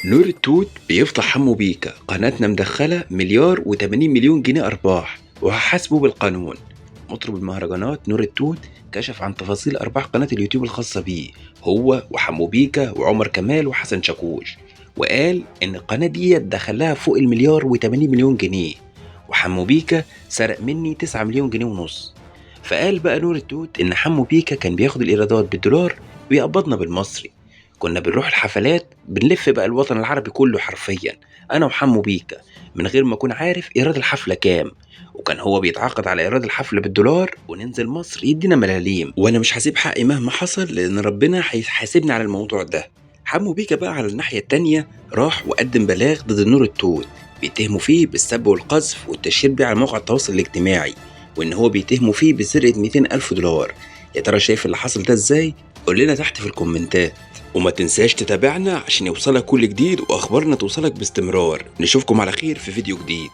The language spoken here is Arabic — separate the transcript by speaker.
Speaker 1: نور التوت بيفضح حمو بيكا، قناتنا مدخلة مليار و80 مليون جنيه أرباح وهحاسبه بالقانون. مطرب المهرجانات نور التوت كشف عن تفاصيل أرباح قناة اليوتيوب الخاصة بيه هو وحمو بيكا وعمر كمال وحسن شاكوش، وقال إن القناة دي دخلها فوق المليار و80 مليون جنيه، وحمو بيكا سرق مني 9 مليون جنيه ونص. فقال بقى نور التوت إن حمو بيكا كان بياخد الإيرادات بالدولار ويقبضنا بالمصري. كنا بنروح الحفلات بنلف بقى الوطن العربي كله حرفيا، انا وحمو بيكا، من غير ما اكون عارف ايراد الحفله كام. وكان هو بيتعاقد على ايراد الحفله بالدولار وننزل مصر يدينا ملاليم، وانا مش هسيب حقي مهما حصل لان ربنا هيحاسبني على الموضوع ده. حمو بيكا بقى على الناحيه التانيه راح وقدم بلاغ ضد نور التوت، بيتهموا فيه بالسب والقذف والتشهير بيه على مواقع التواصل الاجتماعي، وان هو بيتهموا فيه بسرقه 200 الف دولار. يا ترى شايف اللي حصل ده ازاي؟ قول لنا تحت في الكومنتات، وما تنساش تتابعنا عشان يوصلك كل جديد واخبارنا توصلك باستمرار. نشوفكم على خير في فيديو جديد.